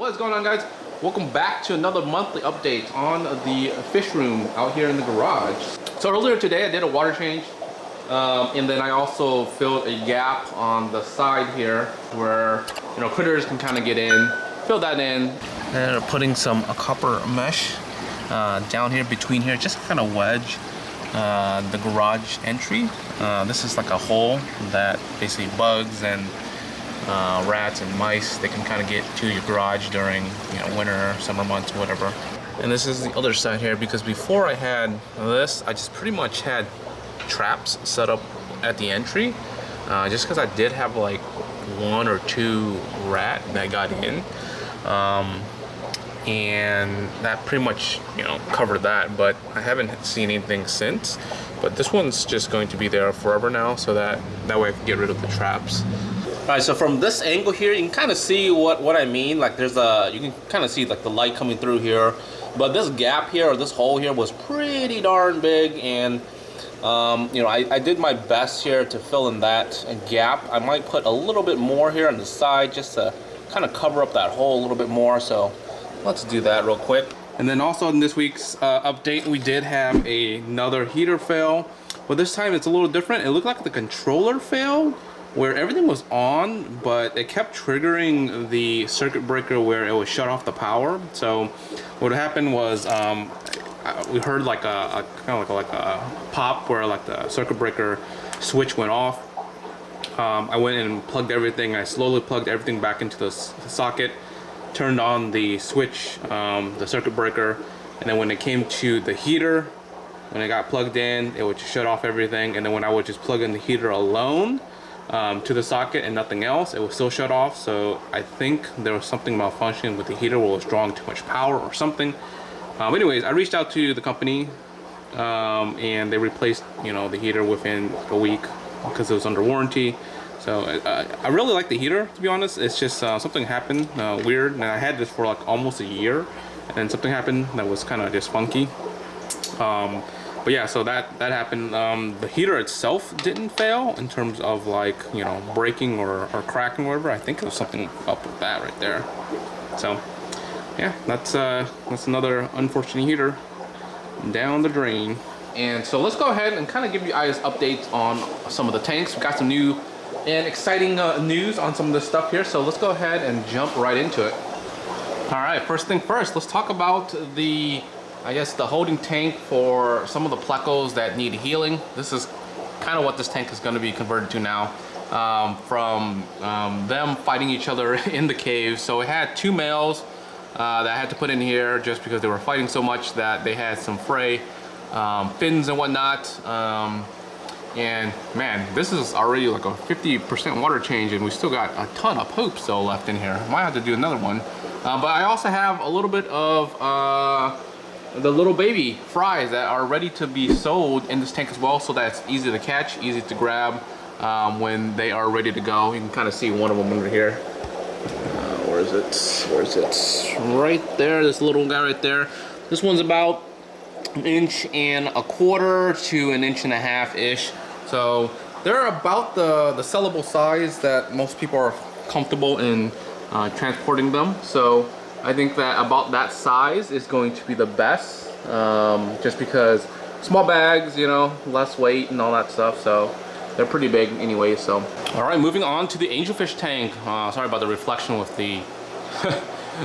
What is going on, guys? Welcome back to another monthly update on the fish room out here in the garage. So earlier today I did a water change and then I also filled a gap on the side here where critters can kind of get in. Fill that in. And putting some copper mesh down here between here, just kind of wedge the garage entry. This is like a hole that basically bugs and rats and mice, they can kind of get to your garage during winter, summer months, whatever. And this is the other side here, because before I had this, I just pretty much had traps set up at the entry, just because I did have like 1 or 2 rat that got in, and that pretty much covered that. But I haven't seen anything since. But this one's just going to be there forever now, so that way I can get rid of the traps. All right, so from this angle here, you can kind of see what I mean. Like you can kind of see like the light coming through here. But this gap here, or this hole here, was pretty darn big, and I did my best here to fill in that gap. I might put a little bit more here on the side just to kind of cover up that hole a little bit more. So let's do that real quick. And then also in this week's update, we did have another heater fail, but this time it's a little different. It looked like the controller failed, where everything was on, but it kept triggering the circuit breaker where it would shut off the power. So what happened was we heard like a kind of like a pop where like the circuit breaker switch went off. I went and plugged everything. I slowly plugged everything back into the socket, turned on the switch, the circuit breaker, and then when it came to the heater, when it got plugged in, it would just shut off everything. And then when I would just plug in the heater alone to the socket and nothing else, it was still shut off. So I think there was something malfunctioning with the heater, where it was drawing too much power or something. Anyways, I reached out to the company and they replaced the heater within a week because it was under warranty. So I really like the heater, to be honest. It's just something happened weird, and I had this for like almost a year, and then something happened that was kind of just funky. But yeah, so that happened. The heater itself didn't fail in terms of like breaking or cracking or whatever. I think there was something up with that right there. So yeah, that's another unfortunate heater down the drain. And so let's go ahead and kind of give you guys updates on some of the tanks. We got some new and exciting news on some of this stuff here. So let's go ahead and jump right into it. All right, first thing first, let's talk about the holding tank for some of the PLECOS that need healing. This is kind of what this tank is going to be converted to now, from them fighting each other in the cave. So it had 2 males that I had to put in here just because they were fighting so much that they had some fray, fins and whatnot. And man, this is already like a 50% water change, and we still got a ton of poop still left in here. Might have to do another one. But I also have a little bit of the little baby fries that are ready to be sold in this tank as well, so that it's easy to catch, easy to grab when they are ready to go. You can kind of see one of them under here. Where is it? Right there, this little guy right there. This one's about 1.25 inches to 1.5 inches ish. So they're about the sellable size that most people are comfortable in transporting them. So I think that about that size is going to be the best, just because small bags, less weight and all that stuff. So they're pretty big anyway. So all right, moving on to the angelfish tank. Sorry about the reflection with the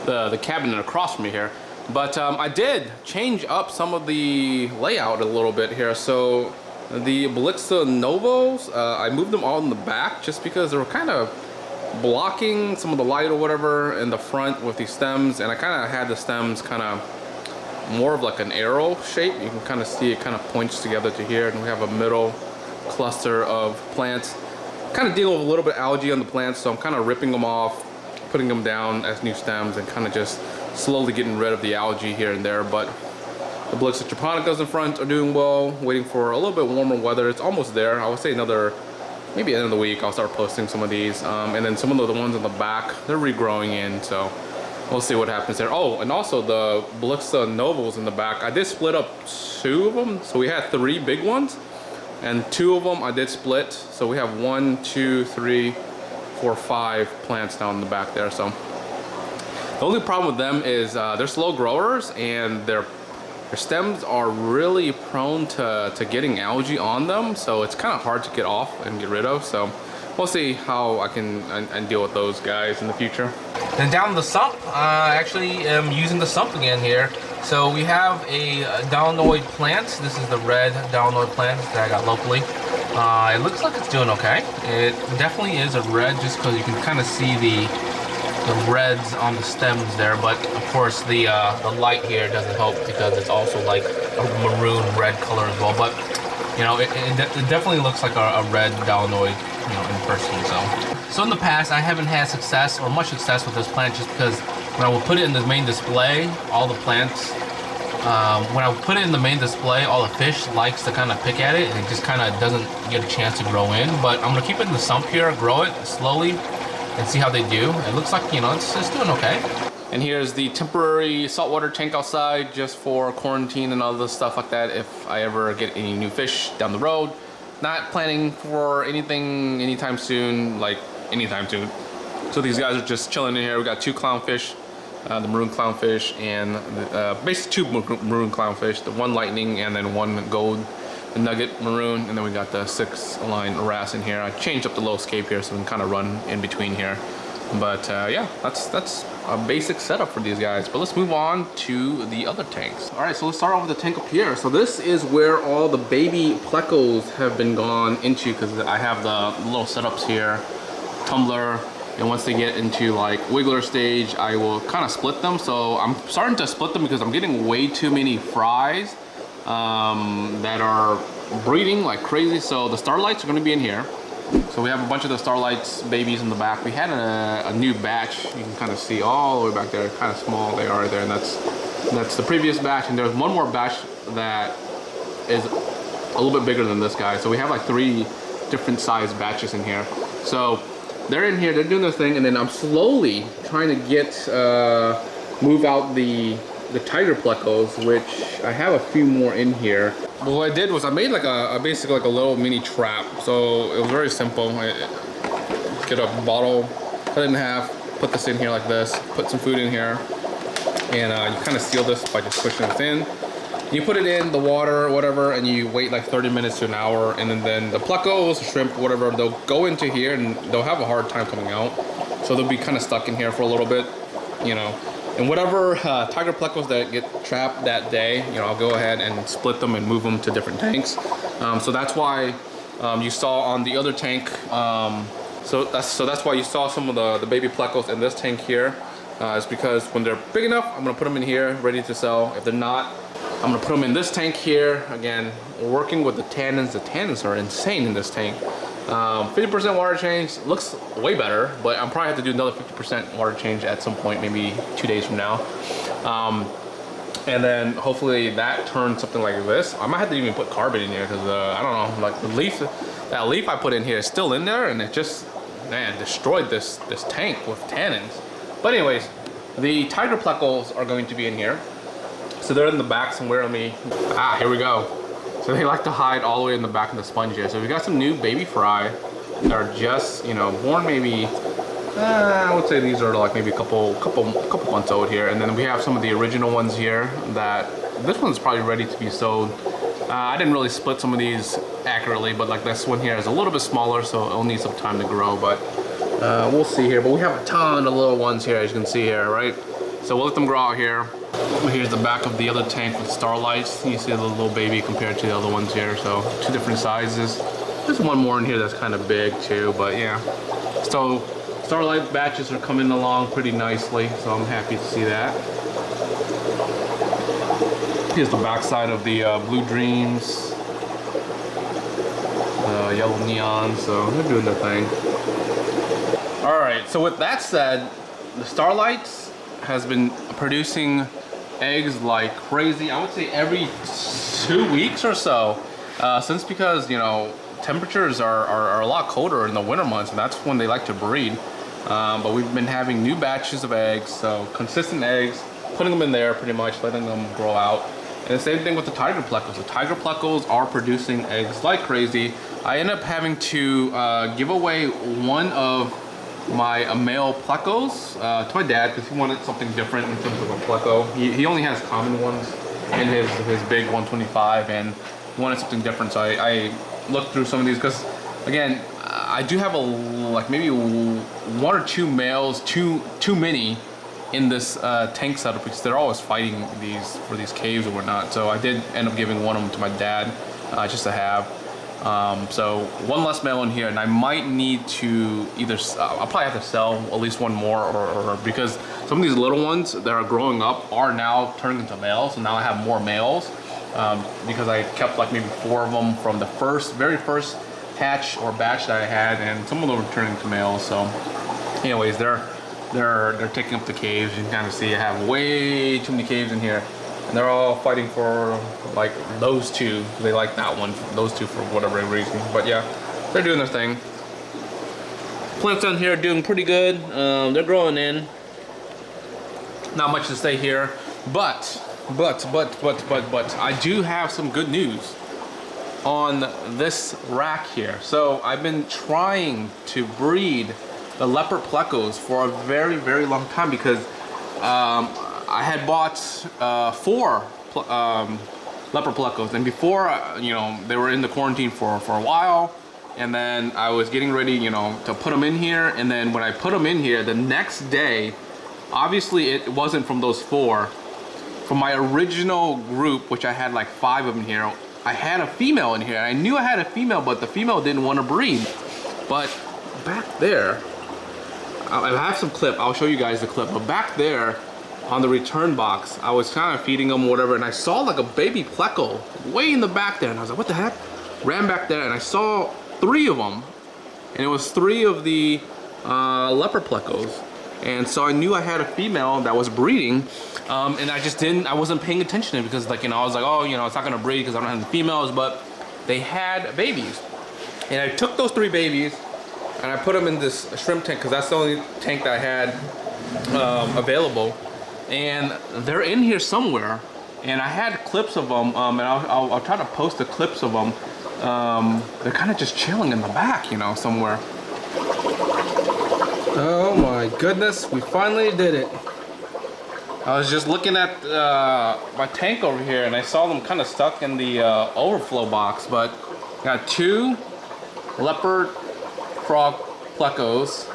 the cabinet across from me here. But I did change up some of the layout a little bit here. So the PLECOS, I moved them all in the back just because they were kind of blocking some of the light or whatever in the front with these stems, and I kind of had the stems kind of more of like an arrow shape. You can kind of see it kind of points together to here, and we have a middle cluster of plants. Kind of dealing with a little bit of algae on the plants, so I'm kind of ripping them off, putting them down as new stems, and kind of just slowly getting rid of the algae here and there. But the PLECOS in front are doing well, waiting for a little bit warmer weather. It's almost there. I would say maybe end of the week I'll start posting some of these, and then some of the ones on the back, they're regrowing in, so we'll see what happens there. Oh, and also the PLECOS in the back, I did split up 2 of them. So we had 3 big ones, and 2 of them I did split. So we have 1, 2, 3, 4, 5 plants down in the back there. So The only problem with them is they're slow growers, and their stems are really prone to getting algae on them, so it's kind of hard to get off and get rid of. So we'll see how I can deal with those guys in the future. Then down the sump, I actually am using the sump again here. So we have a DOWNOI plant. This is the red DOWNOI plant that I got locally. It looks like it's doing okay. It definitely is a red, just because you can kind of see the reds on the stems there, but of course the light here doesn't help because it's also like a maroon red color as well. But you know, it definitely looks like a red DOWNOI, you know, in person. So in the past, I haven't had success or much success with this plant, just because when I would put it in the main display, all the plants, when I put it in the main display, all the fish likes to kind of pick at it, and it just kind of doesn't get a chance to grow in. But I'm gonna keep it in the sump here, grow it slowly, and see how they do. It looks like, you know, it's doing okay. And here's the temporary saltwater tank outside, just for quarantine and all this stuff like that, if I ever get any new fish down the road. Not planning for anything anytime soon, like anytime soon. So these guys are just chilling in here. We got 2 clownfish, the maroon clownfish, and basically 2 maroon clownfish, the 1 lightning and then 1 gold nugget maroon, and then we got the 6-line wrasse in here. I changed up the little scape here so we can kind of run in between here. But yeah, that's a basic setup for these guys. But let's move on to the other tanks. All right, so let's start off with the tank up here. So this is where all the baby plecos have been gone into, because I have the little setups here, tumbler, and once they get into like wiggler stage, I will kind of split them. So I'm starting to split them because I'm getting way too many fries that are breeding like crazy. So the starlights are going to be in here. So we have a bunch of the starlights babies in the back. We had a new batch. You can kind of see all the way back there, kind of small they are right there, and that's the previous batch. And there's one more batch that is a little bit bigger than this guy. So we have like 3 different size batches in here. So they're in here, they're doing their thing, and then I'm slowly trying to get move out the tiger plecos, which I have a few more in here. But what I did was I made like basically like a little mini trap. So it was very simple. I get a bottle, cut it in half, put this in here like this, put some food in here, and you kind of seal this by just pushing this in. You put it in the water, whatever, and you wait like 30 minutes to an hour, and then the plecos, shrimp, whatever, they'll go into here and they'll have a hard time coming out. So they'll be kind of stuck in here for a little bit, you know. And whatever tiger plecos that get trapped that day, you know, I'll go ahead and split them and move them to different tanks. So that's why you saw on the other tank. So that's why you saw some of the baby plecos in this tank here. Is because when they're big enough, I'm gonna put them in here, ready to sell. If they're not, I'm gonna put them in this tank here. Again, working with the tannins. The tannins are insane in this tank. 50% water change looks way better, but I'm probably have to do another 50% water change at some point, maybe 2 days from now. And then hopefully that turns something like this. I might have to even put carbon in here because I don't know, like that leaf I put in here is still in there, and it just, man, destroyed this tank with tannins. But anyways, the tiger plecos are going to be in here. So they're in the back somewhere. Here we go. So they like to hide all the way in the back of the sponge here. So we got some new baby fry that are just, you know, born maybe, I would say these are like maybe a couple months old here. And then we have some of the original ones here that, this one's probably ready to be sold. I didn't really split some of these accurately, but like this one here is a little bit smaller, so it'll need some time to grow, but we'll see here. But we have a ton of little ones here, as you can see here, right? So we'll let them grow out here. Here's the back of the other tank with starlights. You see the little baby compared to the other ones here. So 2 different sizes. There's one more in here that's kind of big too, but yeah. So starlight batches are coming along pretty nicely, so I'm happy to see that. Here's the back side of the Blue Dreams, Yellow Neon, so they're doing their thing. All right, so with that said, the starlights has been producing eggs like crazy. I would say every 2 weeks or so, because, you know, temperatures are a lot colder in the winter months, and that's when they like to breed. But we've been having new batches of eggs, so consistent eggs, putting them in there pretty much, letting them grow out. And the same thing with the tiger plecos. The tiger plecos are producing eggs like crazy. I end up having to give away one of my male plecos to my dad because he wanted something different in terms of a pleco. He only has common ones in his big 125 and wanted something different. So I looked through some of these because, again, I do have like maybe 1 or 2 males, too many in this tank setup because they're always fighting for these caves or whatnot. So I did end up giving one of them to my dad just to have. So 1 less male in here, and I might need to either I'll probably have to sell at least 1 more, or because some of these little ones that are growing up are now turning into males, so now I have more males because I kept like maybe 4 of them from the very first hatch or batch that I had, and some of them are turning into males. So anyways, they're taking up the caves. You can kind of see I have way too many caves in here. And they're all fighting for like those 2. They like that one, those 2 for whatever reason. But yeah, they're doing their thing. Plants down here are doing pretty good. They're growing in. Not much to say here, but I do have some good news on this rack here. So I've been trying to breed the leopard plecos for a very, very long time because I had bought 4 leopard plecos, and before, you know, they were in the quarantine for a while, and then I was getting ready, you know, to put them in here, and then when I put them in here, the next day, obviously it wasn't from those 4. From my original group, which I had like 5 of them here, I had a female in here. I knew I had a female, but the female didn't want to breed. But back there, I have some clip, I'll show you guys the clip, but back there, on the return box, I was kind of feeding them whatever, and I saw like a baby pleco way in the back there, and I was like, what the heck? Ran back there and I saw 3 of them, and it was 3 of the leopard plecos, and so I knew I had a female that was breeding, and I wasn't paying attention to it because, like, you know, I was like, oh, you know, it's not gonna breed because I don't have the females, but they had babies, and I took those 3 babies and I put them in this shrimp tank because that's the only tank that I had available. And they're in here somewhere, and I had clips of them, and I'll try to post the clips of them. They're kind of just chilling in the back, you know, somewhere. Oh my goodness, we finally did it. I was just looking at my tank over here, and I saw them kind of stuck in the overflow box, but got 2 leopard frog plecos.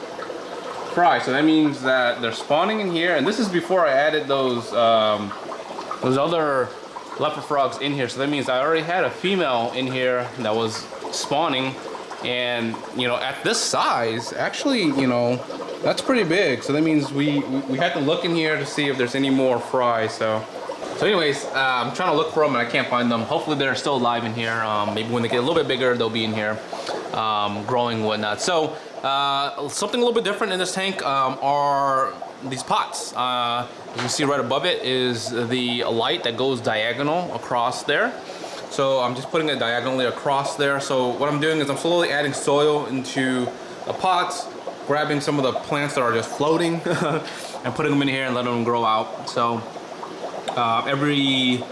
So that means that they're spawning in here, and this is before I added those other leopard frogs in here. So that means I already had a female in here that was spawning, and you know, at this size, actually, you know, that's pretty big. So that means we had to look in here to see if there's any more fries. So anyways, I'm trying to look for them and I can't find them. Hopefully they're still alive in here. Maybe when they get a little bit bigger, they'll be in here, growing and whatnot. So. Something a little bit different in this tank are these pots. As you can see right above it is the light that goes diagonal across there. So I'm just putting it diagonally across there. So what I'm doing is I'm slowly adding soil into the pots, grabbing some of the plants that are just floating and putting them in here and letting them grow out. So every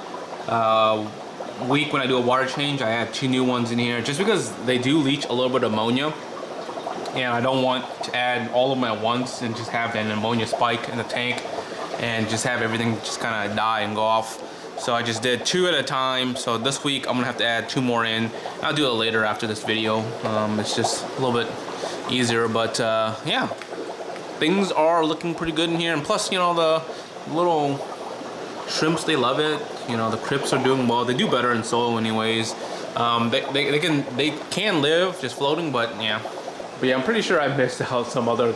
week when I do a water change, I add 2 new ones in here just because they do leach a little bit of ammonia. And I don't want to add all of them at once and just have an ammonia spike in the tank and just have everything just kind of die and go off. So I just did 2 at a time. So this week I'm gonna have to add 2 more in. I'll do it later after this video. It's just a little bit easier, but yeah, things are looking pretty good in here. And plus, you know, the little shrimps, they love it. You know, the crypts are doing well. They do better in soil anyways. They can live just floating, but yeah. But yeah, I'm pretty sure I missed out some other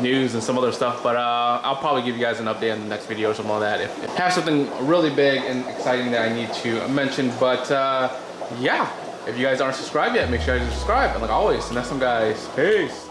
news and some other stuff, but I'll probably give you guys an update in the next video or something like that if I have something really big and exciting that I need to mention. But yeah, if you guys aren't subscribed yet, make sure you subscribe. And like always, and that's some guys. Peace.